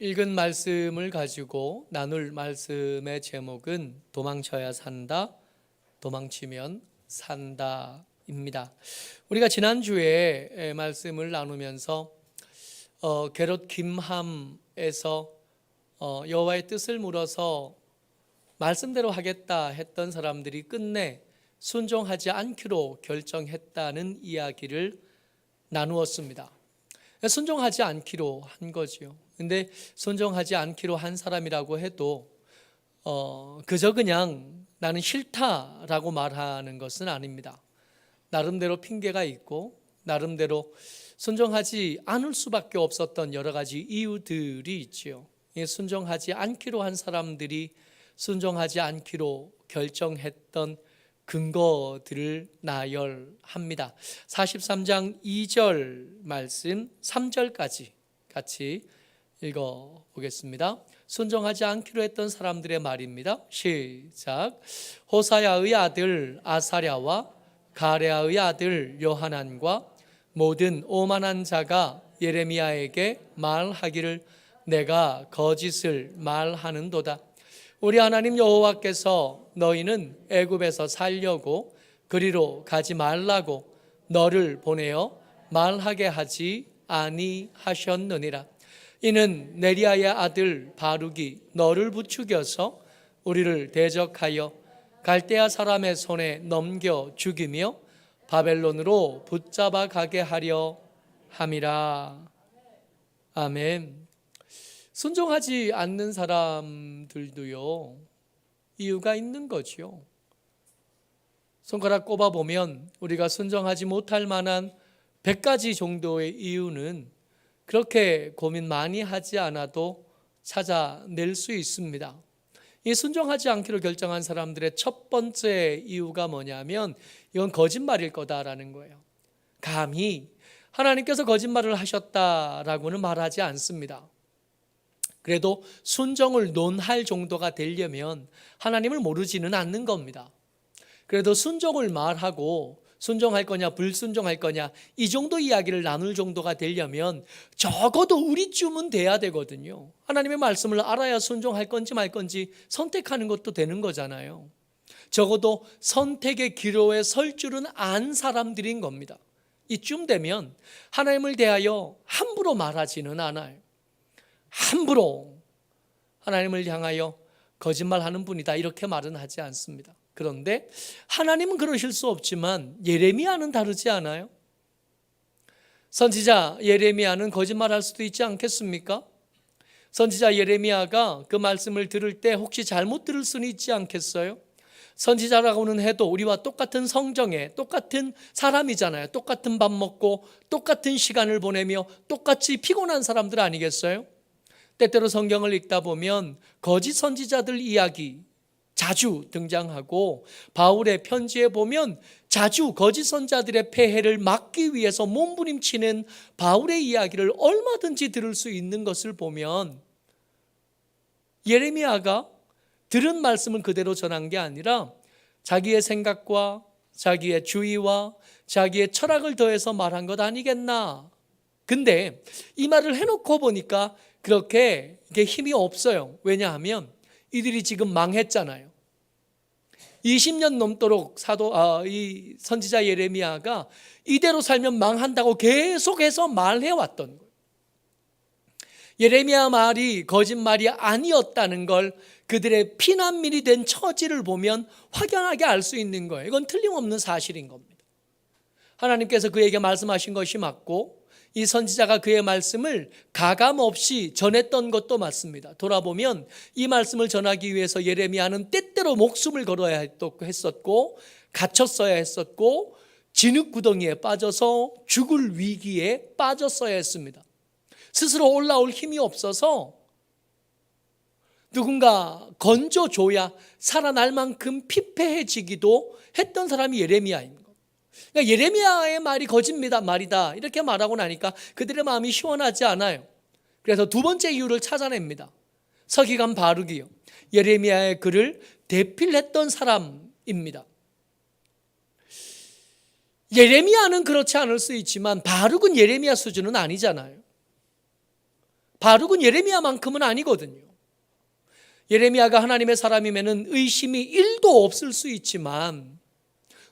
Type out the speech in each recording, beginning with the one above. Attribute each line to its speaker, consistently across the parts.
Speaker 1: 읽은 말씀을 가지고 나눌 말씀의 제목은 도망쳐야 산다, 도망치면 산다입니다. 우리가 지난주에 말씀을 나누면서 게롯 김함에서 여호와의 뜻을 물어서 말씀대로 하겠다 했던 사람들이 끝내 순종하지 않기로 결정했다는 이야기를 나누었습니다. 순종하지 않기로 한 거지요. 근데 순종하지 않기로 한 사람이라고 해도 그저 그냥 나는 싫다라고 말하는 것은 아닙니다. 나름대로 핑계가 있고 나름대로 순종하지 않을 수밖에 없었던 여러 가지 이유들이 있지요. 순종하지 않기로 한 사람들이 순종하지 않기로 결정했던 근거들을 나열합니다. 43장 2절 말씀 3절까지 같이 읽어보겠습니다. 순종하지 않기로 했던 사람들의 말입니다. 시작. 호사야의 아들 아사랴와 가레아의 아들 요하난과 모든 오만한 자가 예레미야에게 말하기를 내가 거짓을 말하는도다. 우리 하나님 여호와께서 너희는 애굽에서 살려고 그리로 가지 말라고 너를 보내어 말하게 하지 아니하셨느니라. 이는 네리야의 아들 바룩이 너를 부추겨서 우리를 대적하여 갈대아 사람의 손에 넘겨 죽이며 바벨론으로 붙잡아 가게 하려 함이라. 아멘. 순종하지 않는 사람들도요, 이유가 있는 거지요. 손가락 꼽아보면 우리가 순종하지 못할 만한 100가지 정도의 이유는 그렇게 고민 많이 하지 않아도 찾아낼 수 있습니다. 이 순종하지 않기로 결정한 사람들의 첫 번째 이유가 뭐냐면 이건 거짓말일 거다라는 거예요. 감히 하나님께서 거짓말을 하셨다라고는 말하지 않습니다. 그래도 순종을 논할 정도가 되려면 하나님을 모르지는 않는 겁니다. 그래도 순종을 말하고 순종할 거냐 불순종할 거냐 이 정도 이야기를 나눌 정도가 되려면 적어도 우리쯤은 돼야 되거든요. 하나님의 말씀을 알아야 순종할 건지 말 건지 선택하는 것도 되는 거잖아요. 적어도 선택의 기로에 설 줄은 안 사람들인 겁니다. 이쯤 되면 하나님을 대하여 함부로 말하지는 않아요. 함부로 하나님을 향하여 거짓말하는 분이다 이렇게 말은 하지 않습니다. 그런데 하나님은 그러실 수 없지만 예레미야는 다르지 않아요? 선지자 예레미야는 거짓말할 수도 있지 않겠습니까? 선지자 예레미야가 그 말씀을 들을 때 혹시 잘못 들을 수는 있지 않겠어요? 선지자라고는 해도 우리와 똑같은 성정에 똑같은 사람이잖아요. 똑같은 밥 먹고 똑같은 시간을 보내며 똑같이 피곤한 사람들 아니겠어요? 때때로 성경을 읽다 보면 거짓 선지자들 이야기 자주 등장하고 바울의 편지에 보면 자주 거짓 선지자들의 폐해를 막기 위해서 몸부림치는 바울의 이야기를 얼마든지 들을 수 있는 것을 보면 예레미야가 들은 말씀을 그대로 전한 게 아니라 자기의 생각과 자기의 주의와 자기의 철학을 더해서 말한 것 아니겠나. 근데 이 말을 해놓고 보니까 그렇게 힘이 없어요. 왜냐하면 이들이 지금 망했잖아요. 20년 넘도록 이 선지자 예레미야가 이대로 살면 망한다고 계속해서 말해왔던 거예요. 예레미야 말이 거짓말이 아니었다는 걸 그들의 피난민이 된 처지를 보면 확연하게 알 수 있는 거예요. 이건 틀림없는 사실인 겁니다. 하나님께서 그에게 말씀하신 것이 맞고 이 선지자가 그의 말씀을 가감없이 전했던 것도 맞습니다. 돌아보면 이 말씀을 전하기 위해서 예레미야는 때때로 목숨을 걸어야 했었고 갇혔어야 했었고 진흙구덩이에 빠져서 죽을 위기에 빠졌어야 했습니다. 스스로 올라올 힘이 없어서 누군가 건져줘야 살아날 만큼 피폐해지기도 했던 사람이 예레미야입니다. 그러니까 예레미야의 말이 거짓말이다 이렇게 말하고 나니까 그들의 마음이 시원하지 않아요. 그래서 두 번째 이유를 찾아냅니다. 서기관 바룩이요, 예레미야의 글을 대필했던 사람입니다. 예레미야는 그렇지 않을 수 있지만 바룩은 예레미야 수준은 아니잖아요. 바룩은 예레미야만큼은 아니거든요. 예레미야가 하나님의 사람이면은 의심이 1도 없을 수 있지만,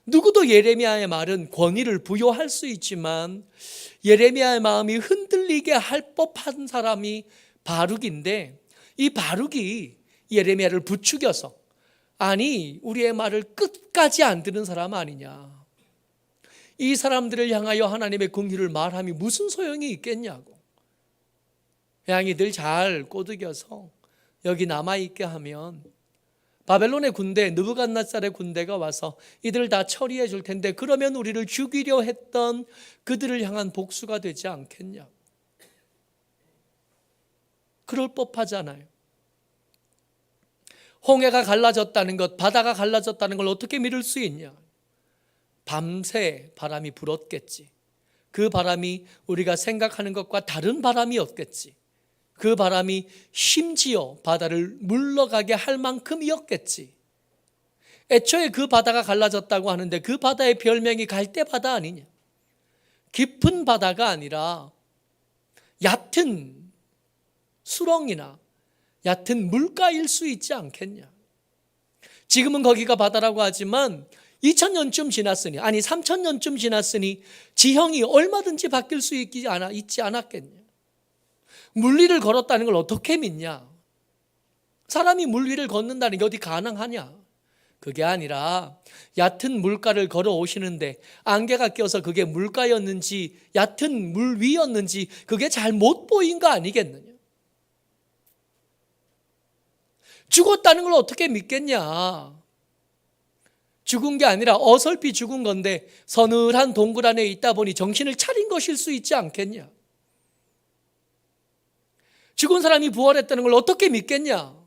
Speaker 1: 누구도 예레미야의 말은 권위를 부여할 수 있지만 예레미야의 마음이 흔들리게 할 법한 사람이 바룩인데, 이 바룩이 예레미야를 부추겨서 아니 우리의 말을 끝까지 안 듣는 사람 아니냐, 이 사람들을 향하여 하나님의 긍휼을 말함이 무슨 소용이 있겠냐고, 그냥 이들 잘 꼬드겨서 여기 남아있게 하면 바벨론의 군대, 느부갓네살의 군대가 와서 이들을 다 처리해 줄 텐데, 그러면 우리를 죽이려 했던 그들을 향한 복수가 되지 않겠냐. 그럴 법하잖아요. 홍해가 갈라졌다는 것, 바다가 갈라졌다는 걸 어떻게 믿을 수 있냐. 밤새 바람이 불었겠지. 그 바람이 우리가 생각하는 것과 다른 바람이었겠지. 그 바람이 심지어 바다를 물러가게 할 만큼이었겠지. 애초에 그 바다가 갈라졌다고 하는데 그 바다의 별명이 갈대바다 아니냐. 깊은 바다가 아니라 얕은 수렁이나 얕은 물가일 수 있지 않겠냐. 지금은 거기가 바다라고 하지만 2000년쯤 지났으니, 아니 3000년쯤 지났으니 지형이 얼마든지 바뀔 수 있지 않았겠냐. 물 위를 걸었다는 걸 어떻게 믿냐? 사람이 물 위를 걷는다는 게 어디 가능하냐? 그게 아니라 얕은 물가를 걸어오시는데 안개가 껴서 그게 물가였는지 얕은 물 위였는지 그게 잘 못 보인 거 아니겠느냐? 죽었다는 걸 어떻게 믿겠냐? 죽은 게 아니라 어설피 죽은 건데 서늘한 동굴 안에 있다 보니 정신을 차린 것일 수 있지 않겠냐? 죽은 사람이 부활했다는 걸 어떻게 믿겠냐?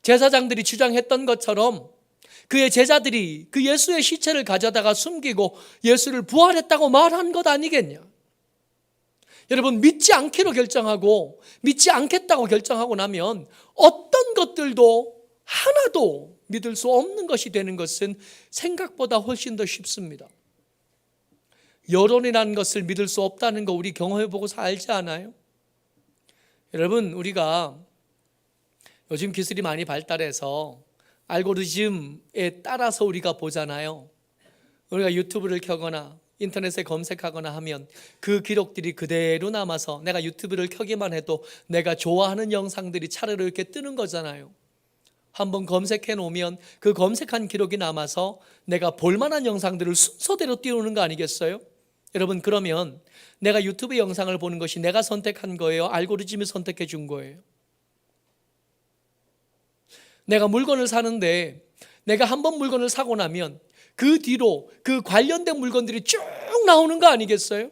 Speaker 1: 제사장들이 주장했던 것처럼 그의 제자들이 그 예수의 시체를 가져다가 숨기고 예수를 부활했다고 말한 것 아니겠냐? 여러분, 믿지 않기로 결정하고 믿지 않겠다고 결정하고 나면 어떤 것들도 하나도 믿을 수 없는 것이 되는 것은 생각보다 훨씬 더 쉽습니다. 여론이라는 것을 믿을 수 없다는 거 우리 경험해보고서 알지 않아요? 여러분, 우리가 요즘 기술이 많이 발달해서 알고리즘에 따라서 우리가 보잖아요. 우리가 유튜브를 켜거나 인터넷에 검색하거나 하면 그 기록들이 그대로 남아서 내가 유튜브를 켜기만 해도 내가 좋아하는 영상들이 차례로 이렇게 뜨는 거잖아요. 한번 검색해 놓으면 그 검색한 기록이 남아서 내가 볼만한 영상들을 순서대로 띄우는 거 아니겠어요? 여러분, 그러면 내가 유튜브 영상을 보는 것이 내가 선택한 거예요? 알고리즘이 선택해 준 거예요? 내가 물건을 사는데 내가 한번 물건을 사고 나면 그 뒤로 그 관련된 물건들이 쭉 나오는 거 아니겠어요?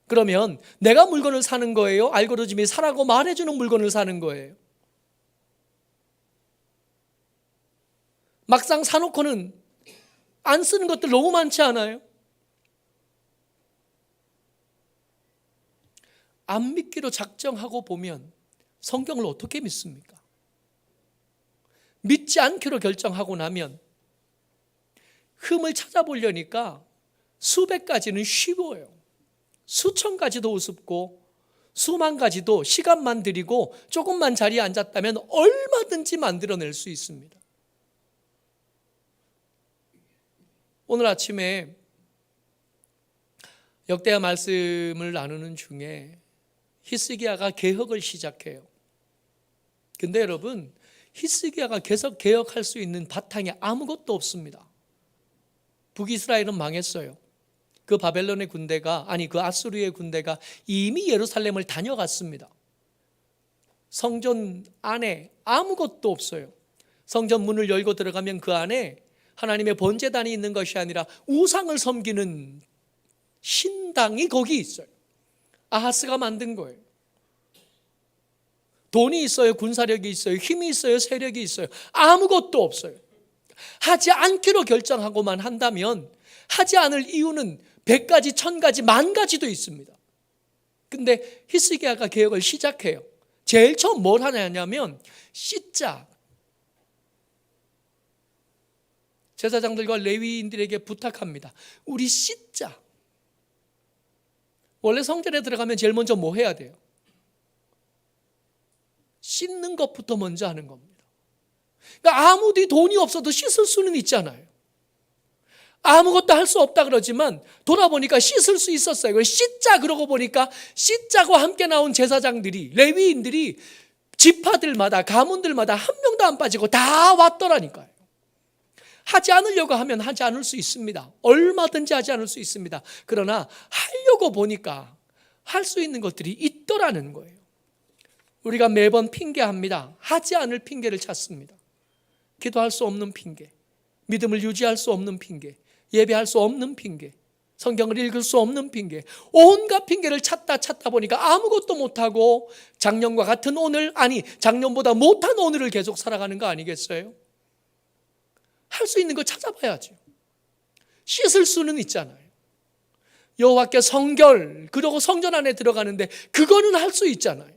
Speaker 1: 그러면 내가 물건을 사는 거예요? 알고리즘이 사라고 말해주는 물건을 사는 거예요? 막상 사놓고는 안 쓰는 것들 너무 많지 않아요? 안 믿기로 작정하고 보면 성경을 어떻게 믿습니까? 믿지 않기로 결정하고 나면 흠을 찾아보려니까 수백 가지는 쉬워요. 수천 가지도 우습고 수만 가지도 시간만 들이고 조금만 자리에 앉았다면 얼마든지 만들어낼 수 있습니다. 오늘 아침에 역대하 말씀을 나누는 중에 히스기야가 개혁을 시작해요. 근데 여러분, 히스기야가 계속 개혁할 수 있는 바탕에 아무것도 없습니다. 북이스라엘은 망했어요. 그 바벨론의 군대가, 아니 그 아수르의 군대가 이미 예루살렘을 다녀갔습니다. 성전 안에 아무것도 없어요. 성전 문을 열고 들어가면 그 안에 하나님의 번제단이 있는 것이 아니라 우상을 섬기는 신당이 거기 있어요. 아하스가 만든 거예요. 돈이 있어요, 군사력이 있어요, 힘이 있어요, 세력이 있어요. 아무것도 없어요. 하지 않기로 결정하고만 한다면 하지 않을 이유는 100가지, 1000가지, 10,000가지도 있습니다. 근데 히스기야가 개혁을 시작해요. 제일 처음 뭘 하냐면 씻자. 제사장들과 레위인들에게 부탁합니다. 우리 씻자. 원래 성전에 들어가면 제일 먼저 뭐 해야 돼요? 씻는 것부터 먼저 하는 겁니다. 그러니까 아무리 돈이 없어도 씻을 수는 있잖아요. 아무것도 할 수 없다 그러지만 돌아보니까 씻을 수 있었어요. 그걸 씻자 그러고 보니까 씻자고 함께 나온 제사장들이, 레위인들이 지파들마다, 가문들마다 한 명도 안 빠지고 다 왔더라니까요. 하지 않으려고 하면 하지 않을 수 있습니다. 얼마든지 하지 않을 수 있습니다. 그러나 하려고 보니까 할 수 있는 것들이 있더라는 거예요. 우리가 매번 핑계합니다. 하지 않을 핑계를 찾습니다. 기도할 수 없는 핑계, 믿음을 유지할 수 없는 핑계, 예배할 수 없는 핑계, 성경을 읽을 수 없는 핑계, 온갖 핑계를 찾다 보니까 아무것도 못하고 작년과 같은 오늘, 아니 작년보다 못한 오늘을 계속 살아가는 거 아니겠어요? 할 수 있는 거 찾아봐야죠. 씻을 수는 있잖아요. 여호와께 성결, 그러고 성전 안에 들어가는데 그거는 할 수 있잖아요.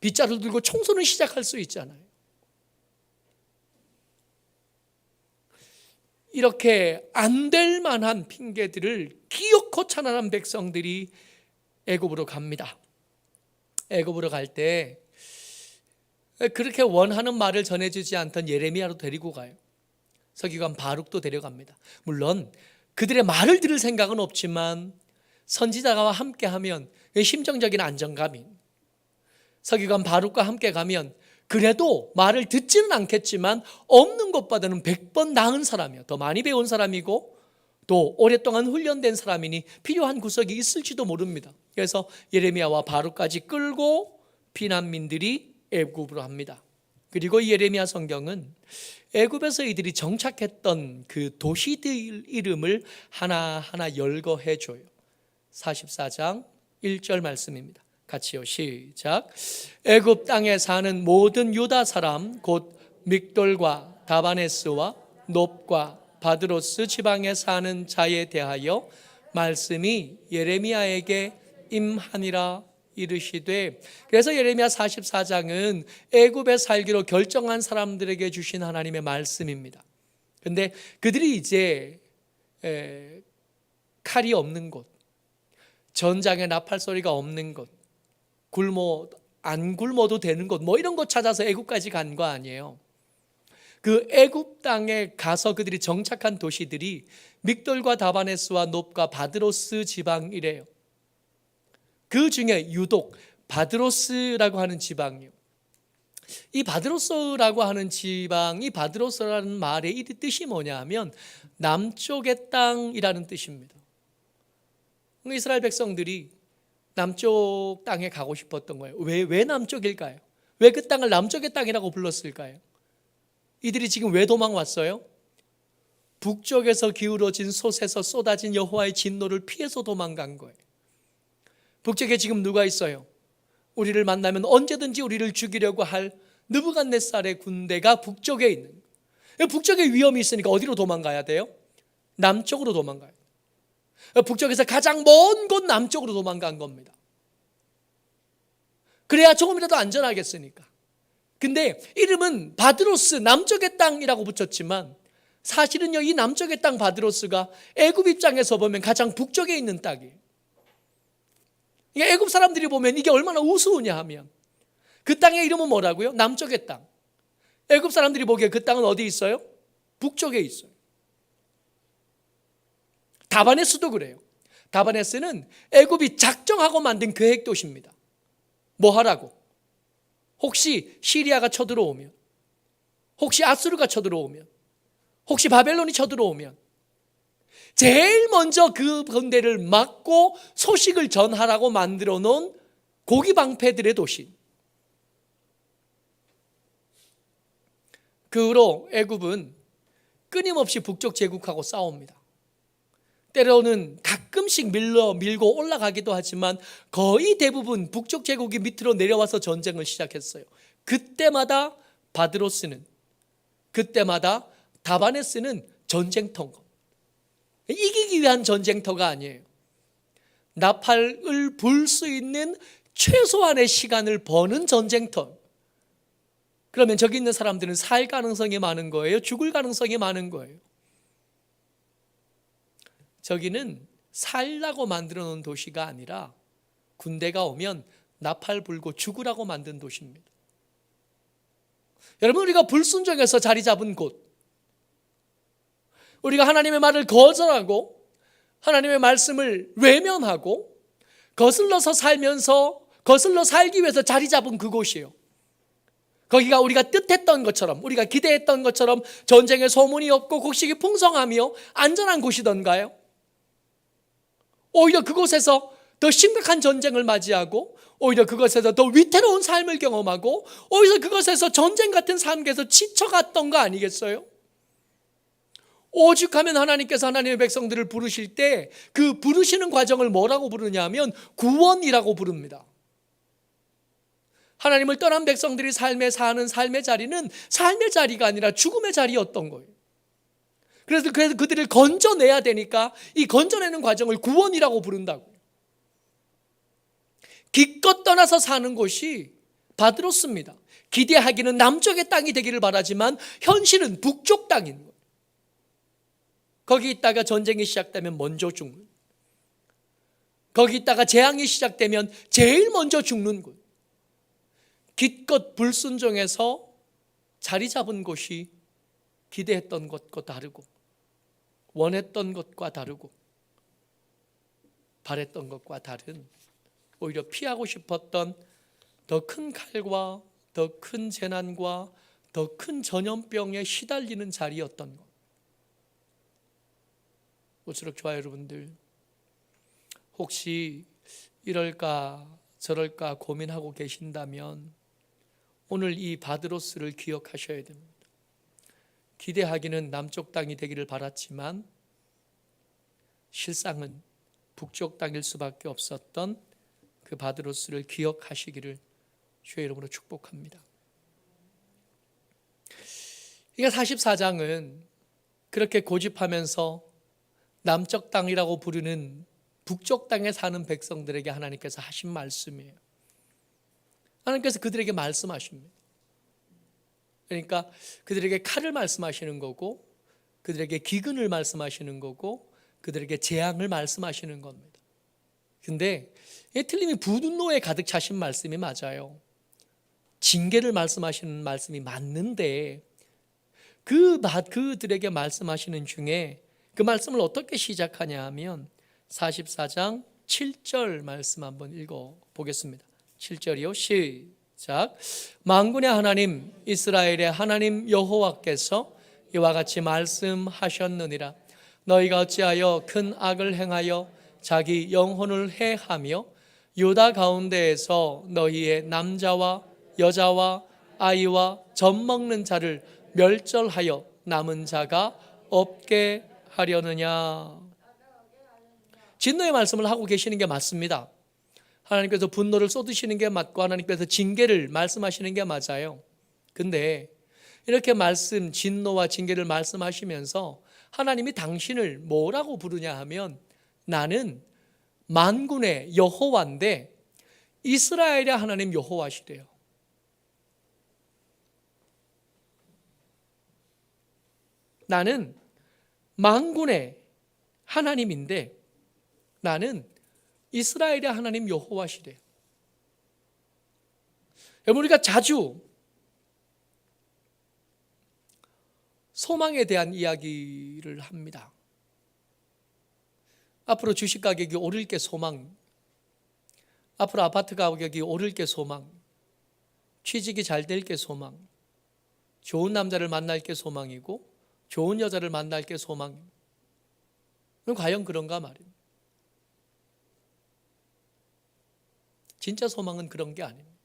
Speaker 1: 빗자루 들고 청소는 시작할 수 있잖아요. 이렇게 안 될 만한 핑계들을 기어코 찬란한 백성들이 애굽으로 갑니다. 애굽으로 갈 때 그렇게 원하는 말을 전해주지 않던 예레미야로 데리고 가요. 서기관 바룩도 데려갑니다. 물론 그들의 말을 들을 생각은 없지만 선지자와 함께하면 심정적인 안정감이, 서기관 바룩과 함께 가면 그래도 말을 듣지는 않겠지만 없는 것보다는 100번 나은 사람이요, 더 많이 배운 사람이고 또 오랫동안 훈련된 사람이니 필요한 구석이 있을지도 모릅니다. 그래서 예레미야와 바룩까지 끌고 피난민들이 애굽으로 합니다. 그리고 예레미야 성경은 애굽에서 이들이 정착했던 그 도시들 이름을 하나하나 열거해 줘요. 44장 1절 말씀입니다. 같이요, 시작. 애굽 땅에 사는 모든 유다 사람 곧 믹돌과 다바네스와 놉과 바드로스 지방에 사는 자에 대하여 말씀이 예레미야에게 임하니라 이르시되, 그래서 예레미야 44장은 애굽에 살기로 결정한 사람들에게 주신 하나님의 말씀입니다. 그런데 그들이 이제 칼이 없는 곳, 전장에 나팔 소리가 없는 곳, 안 굶어도 되는 곳, 뭐 이런 곳 찾아서 애굽까지 간 거 아니에요. 그 애굽 땅에 가서 그들이 정착한 도시들이 믹돌과 다바네스와 놉과 바드로스 지방이래요. 그 중에 유독 바드로스라고 하는 지방이요. 이 바드로스라고 하는 지방이, 바드로스라는 말의 이 뜻이 뭐냐 하면 남쪽의 땅이라는 뜻입니다. 이스라엘 백성들이 남쪽 땅에 가고 싶었던 거예요. 왜 남쪽일까요? 왜 그 땅을 남쪽의 땅이라고 불렀을까요? 이들이 지금 왜 도망왔어요? 북쪽에서 기울어진 솟에서 쏟아진 여호와의 진노를 피해서 도망간 거예요. 북쪽에 지금 누가 있어요? 우리를 만나면 언제든지 우리를 죽이려고 할 느부갓네살의 군대가 북쪽에 있는 거예요. 북쪽에 위험이 있으니까 어디로 도망가야 돼요? 남쪽으로 도망가요. 북쪽에서 가장 먼 곳 남쪽으로 도망간 겁니다. 그래야 조금이라도 안전하겠으니까. 근데 이름은 바드로스, 남쪽의 땅이라고 붙였지만 사실은요, 이 남쪽의 땅 바드로스가 애굽 입장에서 보면 가장 북쪽에 있는 땅이에요. 애굽 사람들이 보면 이게 얼마나 우스우냐 하면 그 땅의 이름은 뭐라고요? 남쪽의 땅. 애굽 사람들이 보기에 그 땅은 어디 있어요? 북쪽에 있어요. 다바네스도 그래요. 다바네스는 애굽이 작정하고 만든 계획 도시입니다. 뭐 하라고? 혹시 시리아가 쳐들어오면, 혹시 아수르가 쳐들어오면, 혹시 바벨론이 쳐들어오면 제일 먼저 그 군대를 막고 소식을 전하라고 만들어 놓은 고기방패들의 도시. 그 후로 애굽은 끊임없이 북쪽 제국하고 싸웁니다. 때로는 가끔씩 밀고 올라가기도 하지만 거의 대부분 북쪽 제국이 밑으로 내려와서 전쟁을 시작했어요. 그때마다 바드로스는, 그때마다 다바네스는 전쟁터인 겁니다. 이기기 위한 전쟁터가 아니에요. 나팔을 불 수 있는 최소한의 시간을 버는 전쟁터. 그러면 저기 있는 사람들은 살 가능성이 많은 거예요? 죽을 가능성이 많은 거예요? 저기는 살라고 만들어 놓은 도시가 아니라 군대가 오면 나팔 불고 죽으라고 만든 도시입니다. 여러분, 우리가 불순종해서 자리 잡은 곳, 우리가 하나님의 말을 거절하고 하나님의 말씀을 외면하고 거슬러서 살면서 거슬러 살기 위해서 자리 잡은 그곳이에요. 거기가 우리가 뜻했던 것처럼, 우리가 기대했던 것처럼 전쟁의 소문이 없고 곡식이 풍성하며 안전한 곳이던가요? 오히려 그곳에서 더 심각한 전쟁을 맞이하고, 오히려 그것에서 더 위태로운 삶을 경험하고, 오히려 그것에서 전쟁 같은 삶에서 지쳐갔던 거 아니겠어요? 오죽하면 하나님께서 하나님의 백성들을 부르실 때 그 부르시는 과정을 뭐라고 부르냐 하면 구원이라고 부릅니다. 하나님을 떠난 백성들이 삶에 사는 삶의 자리는 삶의 자리가 아니라 죽음의 자리였던 거예요. 그래서 그들을 건져내야 되니까 이 건져내는 과정을 구원이라고 부른다고. 기껏 떠나서 사는 곳이 바드로스입니다. 기대하기는 남쪽의 땅이 되기를 바라지만 현실은 북쪽 땅인 거예요. 거기 있다가 전쟁이 시작되면 먼저 죽는, 거기 있다가 재앙이 시작되면 제일 먼저 죽는 곳. 기껏 불순종해서 자리 잡은 곳이 기대했던 것과 다르고, 원했던 것과 다르고, 바랬던 것과 다른, 오히려 피하고 싶었던 더 큰 칼과 더 큰 재난과 더 큰 전염병에 시달리는 자리였던 것. 모쪼록 좋아요, 여러분들. 혹시 이럴까 저럴까 고민하고 계신다면 오늘 이 바드로스를 기억하셔야 됩니다. 기대하기는 남쪽 땅이 되기를 바랐지만 실상은 북쪽 땅일 수밖에 없었던 그 바드로스를 기억하시기를 주의 이름으로 축복합니다. 이게 44장은 그렇게 고집하면서 남쪽 땅이라고 부르는 북쪽 땅에 사는 백성들에게 하나님께서 하신 말씀이에요. 하나님께서 그들에게 말씀하십니다. 그러니까 그들에게 칼을 말씀하시는 거고, 그들에게 기근을 말씀하시는 거고, 그들에게 재앙을 말씀하시는 겁니다. 근데 틀림이 분노에 가득 차신 말씀이 맞아요. 징계를 말씀하시는 말씀이 맞는데 그들에게 말씀하시는 중에 그 말씀을 어떻게 시작하냐 하면 44장 7절 말씀 한번 읽어보겠습니다. 7절이요. 시작. 만군의 하나님 이스라엘의 하나님 여호와께서 이와 같이 말씀하셨느니라. 너희가 어찌하여 큰 악을 행하여 자기 영혼을 해하며 유다 가운데에서 너희의 남자와 여자와 아이와 젖먹는 자를 멸절하여 남은 자가 없게 하려느냐. 진노의 말씀을 하고 계시는 게 맞습니다. 하나님께서 분노를 쏟으시는 게 맞고 하나님께서 징계를 말씀하시는 게 맞아요. 근데 이렇게 진노와 징계를 말씀하시면서 하나님이 당신을 뭐라고 부르냐 하면 나는 만군의 여호와인데 이스라엘의 하나님 여호와시래요. 나는 만군의 하나님인데 나는 이스라엘의 하나님 여호와시래요. 여러분, 우리가 자주 소망에 대한 이야기를 합니다. 앞으로 주식 가격이 오를 게 소망, 앞으로 아파트 가격이 오를 게 소망, 취직이 잘 될 게 소망, 좋은 남자를 만날 게 소망이고 좋은 여자를 만날 게 소망. 과연 그런가 말입니다. 진짜 소망은 그런 게 아닙니다.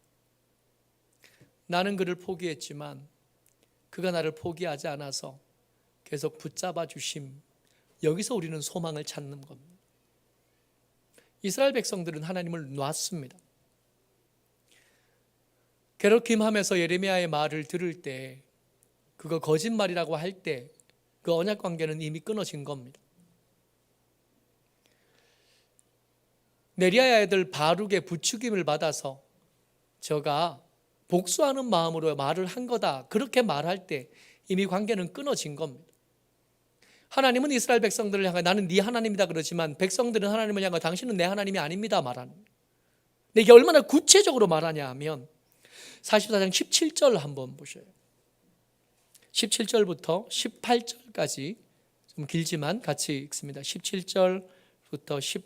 Speaker 1: 나는 그를 포기했지만 그가 나를 포기하지 않아서 계속 붙잡아 주심, 여기서 우리는 소망을 찾는 겁니다. 이스라엘 백성들은 하나님을 놨습니다. 게르킴함에서 예레미야의 말을 들을 때 그거 거짓말이라고 할 때 그 언약 관계는 이미 끊어진 겁니다. 네리야의 아들 바룩의 부추김을 받아서 저가 복수하는 마음으로 말을 한 거다, 그렇게 말할 때 이미 관계는 끊어진 겁니다. 하나님은 이스라엘 백성들을 향해 나는 네 하나님이다 그러지만 백성들은 하나님을 향해 당신은 내 하나님이 아닙니다 말하는. 근데 이게 얼마나 구체적으로 말하냐 하면 44장 17절 한번 보셔요. 17절부터 18절까지 좀 길지만 같이 읽습니다. 17절부터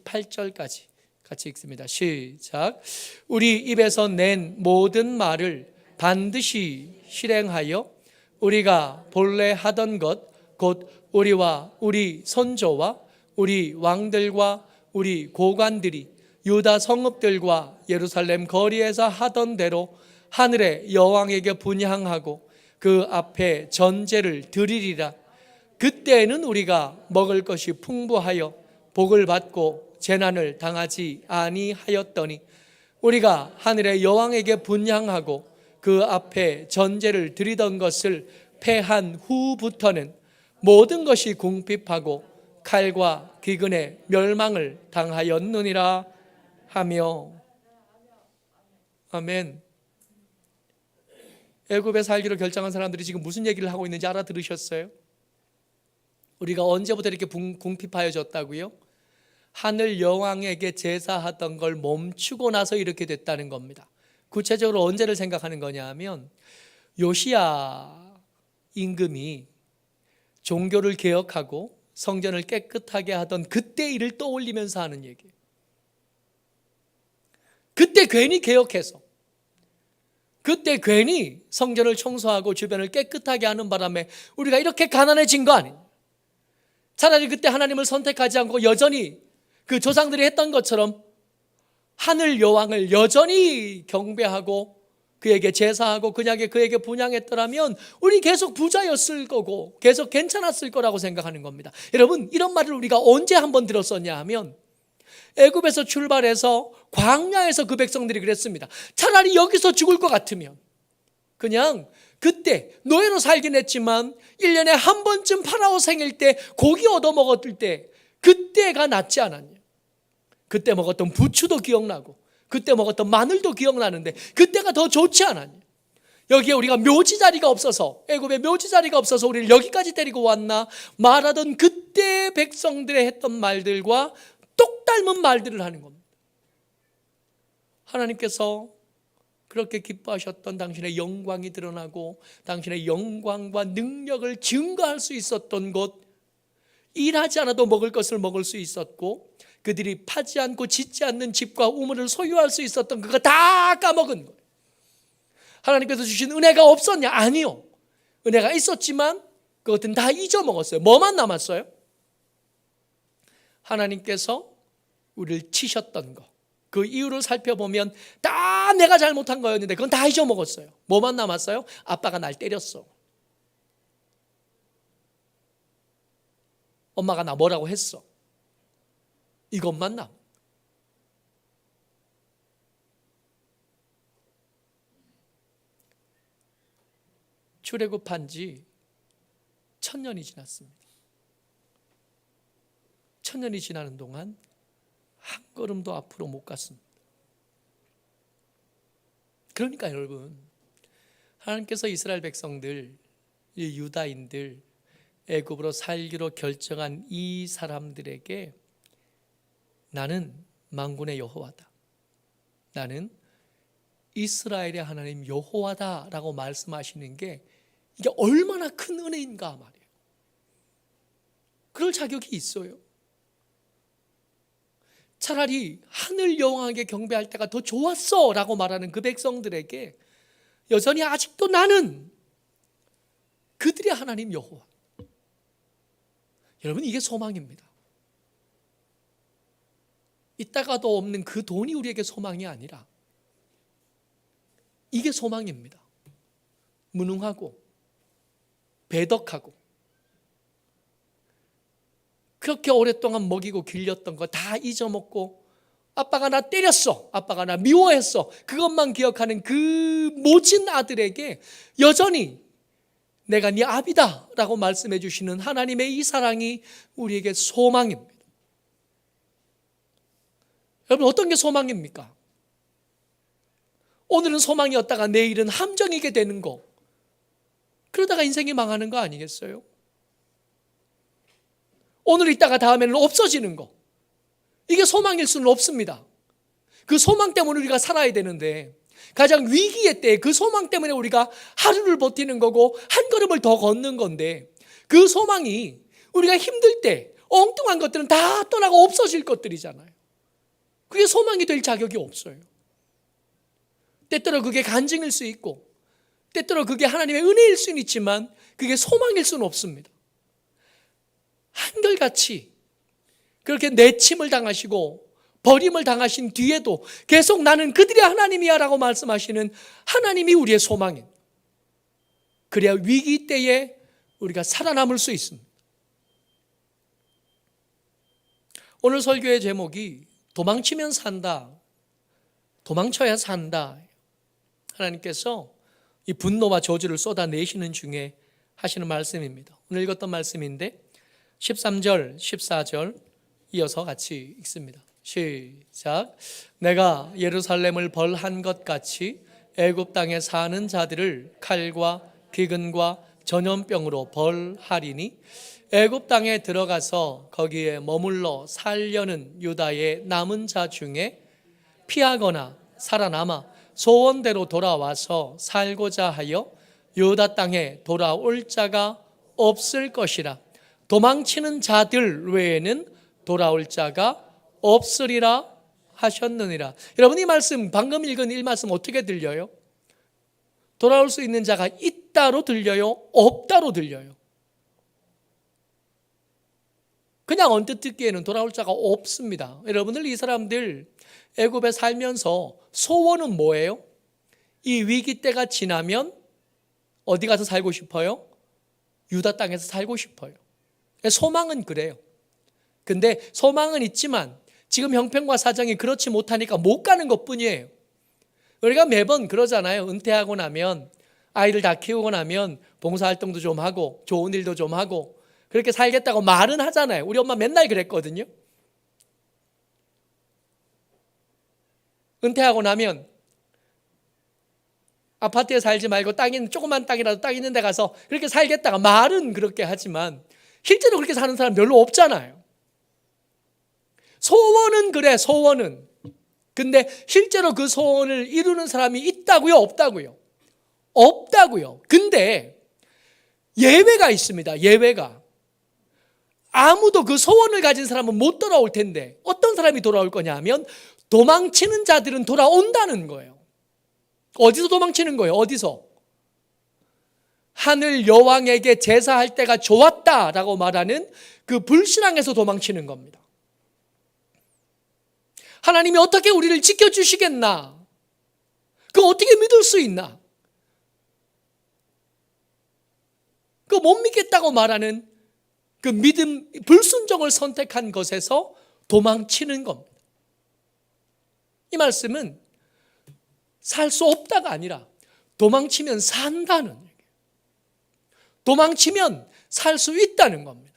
Speaker 1: 18절까지 같이 읽습니다. 시작. 우리 입에서 낸 모든 말을 반드시 실행하여 우리가 본래 하던 것 곧 우리와 우리 선조와 우리 왕들과 우리 고관들이 유다 성읍들과 예루살렘 거리에서 하던 대로 하늘의 여왕에게 분향하고 그 앞에 전제를 드리리라. 그때에는 우리가 먹을 것이 풍부하여 복을 받고 재난을 당하지 아니하였더니 우리가 하늘의 여왕에게 분향하고 그 앞에 전제를 드리던 것을 패한 후부터는 모든 것이 궁핍하고 칼과 기근에 멸망을 당하였느니라 하며. 아멘. 애굽에 살기로 결정한 사람들이 지금 무슨 얘기를 하고 있는지 알아들으셨어요? 우리가 언제부터 이렇게 궁핍하여졌다고요? 하늘 여왕에게 제사하던 걸 멈추고 나서 이렇게 됐다는 겁니다. 구체적으로 언제를 생각하는 거냐 하면 요시야 임금이 종교를 개혁하고 성전을 깨끗하게 하던 그때 일을 떠올리면서 하는 얘기예요. 그때 괜히 개혁해서, 그때 괜히 성전을 청소하고 주변을 깨끗하게 하는 바람에 우리가 이렇게 가난해진 거 아니에요. 차라리 그때 하나님을 선택하지 않고 여전히 그 조상들이 했던 것처럼 하늘 여왕을 여전히 경배하고 그에게 제사하고 그에게 분향했더라면 우리 계속 부자였을 거고 계속 괜찮았을 거라고 생각하는 겁니다. 여러분, 이런 말을 우리가 언제 한번 들었었냐 하면 애굽에서 출발해서 광야에서 그 백성들이 그랬습니다. 차라리 여기서 죽을 것 같으면 그냥 그때 노예로 살긴 했지만 1년에 한 번쯤 파라오 생일 때 고기 얻어먹었을 때 그때가 낫지 않았냐. 그때 먹었던 부추도 기억나고 그때 먹었던 마늘도 기억나는데 그때가 더 좋지 않았냐. 여기에 우리가 묘지 자리가 없어서, 애굽에 묘지 자리가 없어서 우리를 여기까지 데리고 왔나 말하던 그때 백성들의 했던 말들과 똑 닮은 말들을 하는 겁니다. 하나님께서 그렇게 기뻐하셨던 당신의 영광이 드러나고 당신의 영광과 능력을 증거할 수 있었던 곳, 일하지 않아도 먹을 것을 먹을 수 있었고 그들이 파지 않고 짓지 않는 집과 우물을 소유할 수 있었던 그거 다 까먹은 거예요. 하나님께서 주신 은혜가 없었냐? 아니요. 은혜가 있었지만 그것은 다 잊어먹었어요. 뭐만 남았어요? 하나님께서 우리를 치셨던 거, 그 이유를 살펴보면 다 내가 잘못한 거였는데 그건 다 잊어먹었어요. 뭐만 남았어요? 아빠가 날 때렸어. 엄마가 나 뭐라고 했어. 이것만 남. 출애굽한 지 1000년이 지났습니다. 1000년이 지나는 동안 한 걸음도 앞으로 못 갔습니다. 그러니까 여러분, 하나님께서 이스라엘 백성들, 이 유다인들, 애굽으로 살기로 결정한 이 사람들에게 나는 만군의 여호와다, 나는 이스라엘의 하나님 여호와다라고 말씀하시는 게 이게 얼마나 큰 은혜인가 말이에요. 그럴 자격이 있어요. 차라리 하늘 여왕에게 경배할 때가 더 좋았어 라고 말하는 그 백성들에게 여전히 아직도 나는 그들의 하나님 여호와. 여러분, 이게 소망입니다. 있다가도 없는 그 돈이 우리에게 소망이 아니라 이게 소망입니다. 무능하고 배덕하고 그렇게 오랫동안 먹이고 길렸던 거 다 잊어먹고 아빠가 나 때렸어, 아빠가 나 미워했어, 그것만 기억하는 그 모진 아들에게 여전히 내가 네 아비다 라고 말씀해 주시는 하나님의 이 사랑이 우리에게 소망입니다. 여러분, 어떤 게 소망입니까? 오늘은 소망이었다가 내일은 함정이게 되는 거, 그러다가 인생이 망하는 거 아니겠어요? 오늘 있다가 다음에는 없어지는 거, 이게 소망일 수는 없습니다. 그 소망 때문에 우리가 살아야 되는데 가장 위기의 때에 그 소망 때문에 우리가 하루를 버티는 거고 한 걸음을 더 걷는 건데, 그 소망이 우리가 힘들 때 엉뚱한 것들은 다 떠나고 없어질 것들이잖아요. 그게 소망이 될 자격이 없어요. 때때로 그게 간증일 수 있고 때때로 그게 하나님의 은혜일 수는 있지만 그게 소망일 수는 없습니다. 한결같이 그렇게 내침을 당하시고 버림을 당하신 뒤에도 계속 나는 그들의 하나님이야 라고 말씀하시는 하나님이 우리의 소망입니다. 그래야 위기 때에 우리가 살아남을 수 있습니다. 오늘 설교의 제목이 도망치면 산다, 도망쳐야 산다. 하나님께서 이 분노와 저주를 쏟아내시는 중에 하시는 말씀입니다. 오늘 읽었던 말씀인데 13절, 14절 이어서 같이 읽습니다. 시작. 내가 예루살렘을 벌한 것 같이 애굽 땅에 사는 자들을 칼과 기근과 전염병으로 벌하리니 애굽 땅에 들어가서 거기에 머물러 살려는 유다의 남은 자 중에 피하거나 살아남아 소원대로 돌아와서 살고자 하여 유다 땅에 돌아올 자가 없을 것이라. 도망치는 자들 외에는 돌아올 자가 없으리라 하셨느니라. 여러분, 이 말씀, 방금 읽은 이 말씀 어떻게 들려요? 돌아올 수 있는 자가 있다로 들려요? 없다로 들려요? 그냥 언뜻 듣기에는 돌아올 자가 없습니다. 여러분들, 이 사람들 애굽에 살면서 소원은 뭐예요? 이 위기 때가 지나면 어디 가서 살고 싶어요? 유다 땅에서 살고 싶어요. 소망은 그래요. 근데 소망은 있지만 지금 형편과 사정이 그렇지 못하니까 못 가는 것뿐이에요. 우리가 매번 그러잖아요. 은퇴하고 나면, 아이들 다 키우고 나면 봉사활동도 좀 하고 좋은 일도 좀 하고 그렇게 살겠다고 말은 하잖아요. 우리 엄마 맨날 그랬거든요. 은퇴하고 나면 아파트에 살지 말고 조그만 땅이라도 땅 있는 데 가서 그렇게 살겠다가 말은 그렇게 하지만 실제로 그렇게 사는 사람 별로 없잖아요. 소원은 그래, 소원은. 근데 실제로 그 소원을 이루는 사람이 있다고요, 없다고요? 없다고요. 근데 예외가 있습니다. 예외가. 아무도 그 소원을 가진 사람은 못 돌아올 텐데 어떤 사람이 돌아올 거냐 하면 도망치는 자들은 돌아온다는 거예요. 어디서 도망치는 거예요? 어디서? 하늘 여왕에게 제사할 때가 좋았다라고 말하는 그 불신앙에서 도망치는 겁니다. 하나님이 어떻게 우리를 지켜주시겠나? 그거 어떻게 믿을 수 있나? 그거 못 믿겠다고 말하는 그 믿음, 불순종을 선택한 것에서 도망치는 겁니다. 이 말씀은 살 수 없다가 아니라 도망치면 산다는 얘기예요. 도망치면 살 수 있다는 겁니다.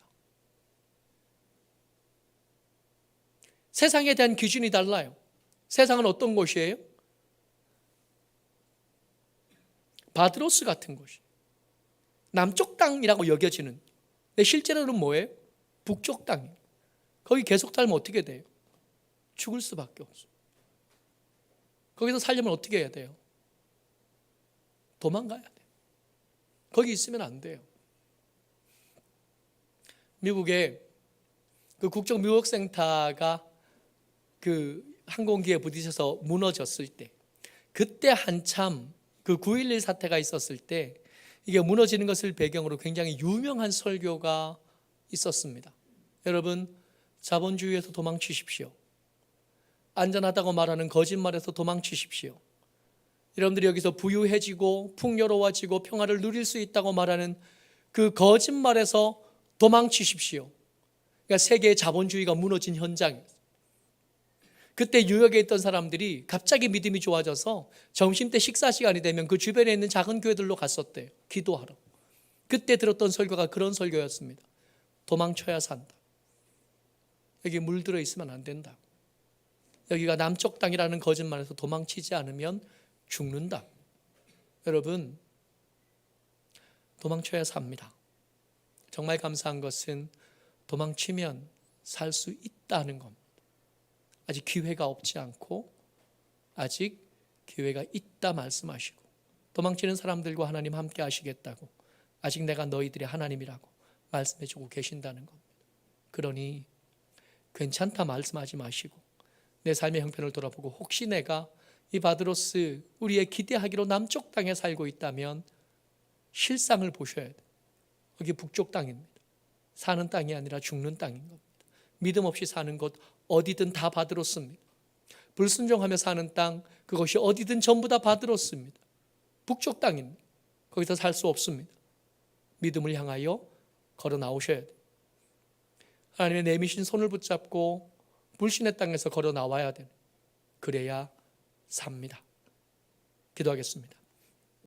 Speaker 1: 세상에 대한 기준이 달라요. 세상은 어떤 곳이에요? 바드로스 같은 곳이에요. 남쪽 땅이라고 여겨지는. 근데 실제로는 뭐예요? 북쪽 땅이에요. 거기 계속 살면 어떻게 돼요? 죽을 수밖에 없어요. 거기서 살려면 어떻게 해야 돼요? 도망가야 돼요. 거기 있으면 안 돼요. 미국의 그 국정무역센터가 그 항공기에 부딪혀서 무너졌을 때, 그때 한참 그 9.11 사태가 있었을 때 이게 무너지는 것을 배경으로 굉장히 유명한 설교가 있었습니다. 여러분, 자본주의에서 도망치십시오. 안전하다고 말하는 거짓말에서 도망치십시오. 여러분들이 여기서 부유해지고 풍요로워지고 평화를 누릴 수 있다고 말하는 그 거짓말에서 도망치십시오. 그러니까 세계의 자본주의가 무너진 현장이에요. 그때 뉴욕에 있던 사람들이 갑자기 믿음이 좋아져서 점심때 식사 시간이 되면 그 주변에 있는 작은 교회들로 갔었대요. 기도하러. 그때 들었던 설교가 그런 설교였습니다. 도망쳐야 산다. 여기 물들어 있으면 안 된다. 여기가 남쪽 땅이라는 거짓말에서 도망치지 않으면 죽는다. 여러분, 도망쳐야 삽니다. 정말 감사한 것은 도망치면 살 수 있다는 겁니다. 아직 기회가 없지 않고 아직 기회가 있다 말씀하시고, 도망치는 사람들과 하나님 함께 하시겠다고, 아직 내가 너희들의 하나님이라고 말씀해 주고 계신다는 겁니다. 그러니 괜찮다 말씀하지 마시고 내 삶의 형편을 돌아보고, 혹시 내가 이 바드로스, 우리의 기대하기로 남쪽 땅에 살고 있다면 실상을 보셔야 돼요. 여기 북쪽 땅입니다. 사는 땅이 아니라 죽는 땅인 겁니다. 믿음 없이 사는 곳 어디든 다 바드로스입니다. 불순종하며 사는 땅, 그것이 어디든 전부 다 바드로스입니다. 북쪽 땅입니다. 거기서 살 수 없습니다. 믿음을 향하여 걸어 나오셔야 돼요. 하나님의 내미신 손을 붙잡고 불신의 땅에서 걸어 나와야 돼요. 그래야 삽니다. 기도하겠습니다.